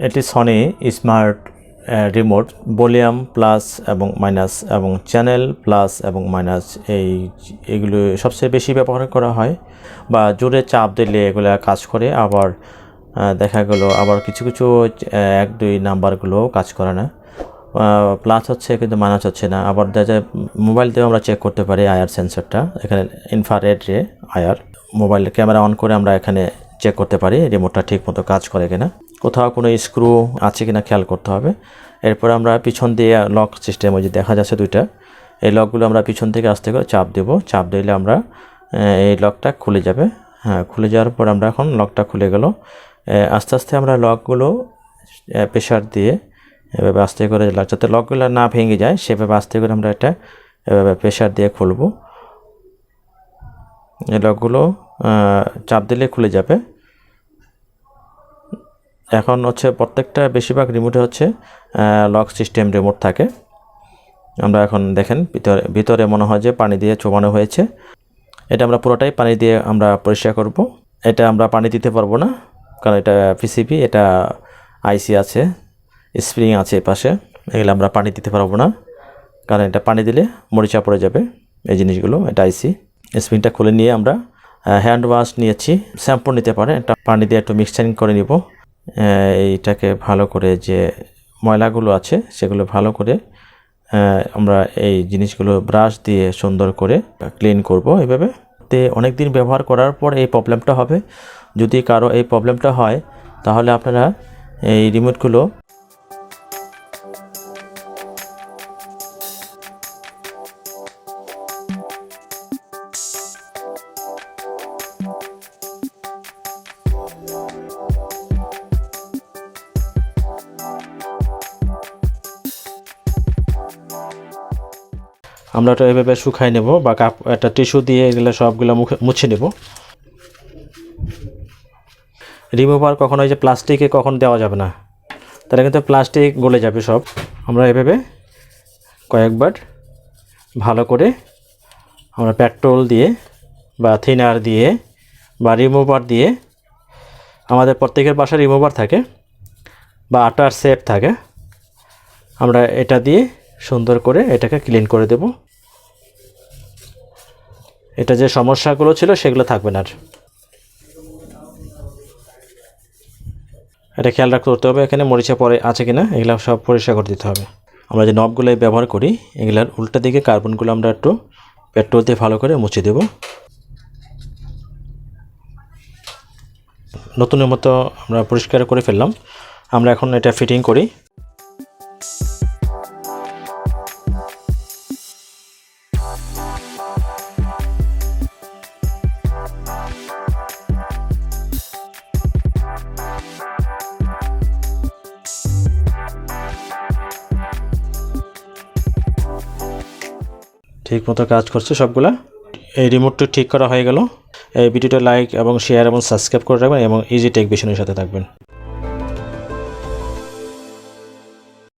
এটি Sony smart remote volume plus এবং minus এবং চ্যানেল প্লাস এবং মাইনাস এইগুলো সবচেয়ে বেশি ব্যবহার করা হয় বা জোরে চাপ দিলে এগুলো কাজ করে। আবার দেখা গেল আবার কিছু কিছু 1-2 নাম্বারগুলো কাজ করে না, প্লাস হচ্ছে কিন্তু মাইনাস হচ্ছে না। আবার দেখা যায় মোবাইল দিয়েও আমরা চেক করতে পারি আয়ার সেন্সরটা, এখানে ইনফ্রারেড রে আয়ার মোবাইল ক্যামেরা অন করে আমরা এখানে চেক করতে পারি রিমোটটা ঠিকমতো কাজ করে কিনা, কোথাও কোনো স্ক্রু আছে কিনা খেয়াল করতে হবে। এরপর আমরা পিছন দিয়ে লক সিস্টেম, ওই যে দেখা যাচ্ছে দুইটা, এই লকগুলো আমরা পিছন থেকে আস্তে করে চাপ দেব, চাপ দিলে আমরা এই লকটা খুলে যাবে। হ্যাঁ, খুলে যাওয়ার পর আমরা এখন লকটা খুলে গেল। আস্তে আস্তে আমরা লকগুলো প্রেশার দিয়ে এভাবে আস্তে করে, যাতে লকগুলো না ভেঙে যায় সেভাবে আস্তে করে আমরা এটা এভাবে প্রেশার দিয়ে খুলব। এই লকগুলো চাপ দিলে খুলে যাবে। এখন হচ্ছে প্রত্যেকটা বেশিরভাগ রিমোটে হচ্ছে লক সিস্টেম রিমোট থাকে। আমরা এখন দেখেন ভিতরে মনে হয় যে পানি দিয়ে চোবানো হয়েছে। এটা আমরা পুরোটাই পানি দিয়ে আমরা পরিষ্কার করব। এটা আমরা পানি দিতে পারবো না, কারণ এটা পিসিবি, এটা আইসি আছে, স্প্রিং আছে পাশে, এগুলো আমরা পানি দিতে পারবো না, কারণ এটা পানি দিলে মরিচা পড়ে যাবে এই জিনিসগুলো। এটা আইসি। স্প্রিংটা খুলে নিয়ে আমরা হ্যান্ড ওয়াশ নিয়েছি, শ্যাম্পু নিতে পারে, এটা পানি দিয়ে একটু মিক্সচারিং করে নিব। এইটাকে ভালো করে যে ময়লাগুলো আছে সেগুলো ভালো করে আমরা এই জিনিসগুলো ব্রাশ দিয়ে সুন্দর করে ক্লিন করব। এভাবে অনেক দিন ব্যবহার করার পর এই প্রবলেমটা হবে। যদি কারো এই প্রবলেমটা হয় তাহলে আপনারা এই রিমোটগুলো আমরা এটা এভাবে শুকাই নেব বা একটা টিস্যু দিয়ে এগুলো সবগুলো মুছে নেব। রিমুভার কখনো এই যে প্লাস্টিকে কখন দেওয়া যাবে না, তাহলে কিন্তু প্লাস্টিক গলে যাবে সব। আমরা এভাবে কয়েকবার ভালো করে আমরা পেট্রোল দিয়ে বা থিনার দিয়ে বা রিমুভার দিয়ে, আমাদের প্রত্যেকের বাসায় রিমুভার থাকে বা আটার সেট থাকে, আমরা এটা দিয়ে সুন্দর করে এটাকে ক্লিন করে দেব। এটা যে সমস্যাগুলো ছিল সেগুলো থাকবে না আর। এটা খেয়াল রাখতে হবে এখানে মরিচা পরে আছে কিনা, এগুলো সব পরিষ্কার করে দিতে হবে। আমরা যে নবগুলো ব্যবহার করি এগুলার উল্টা দিকে কার্বনগুলো আমরা একটু পেট্রোল দিয়ে ভালো করে মুছে দেব। নতুনের মতো আমরা পরিষ্কার করে ফেললাম। আমরা এখন এটা ফিটিং করি। ঠিক মতো কাজ করছে সবগুলা। এই রিমোটটি ঠিক করা হয়ে গেল। এই ভিডিওটা লাইক এবং শেয়ার এবং সাবস্ক্রাইব করে রাখবেন এবং ইজি টেক ভিশনের সাথে থাকবেন।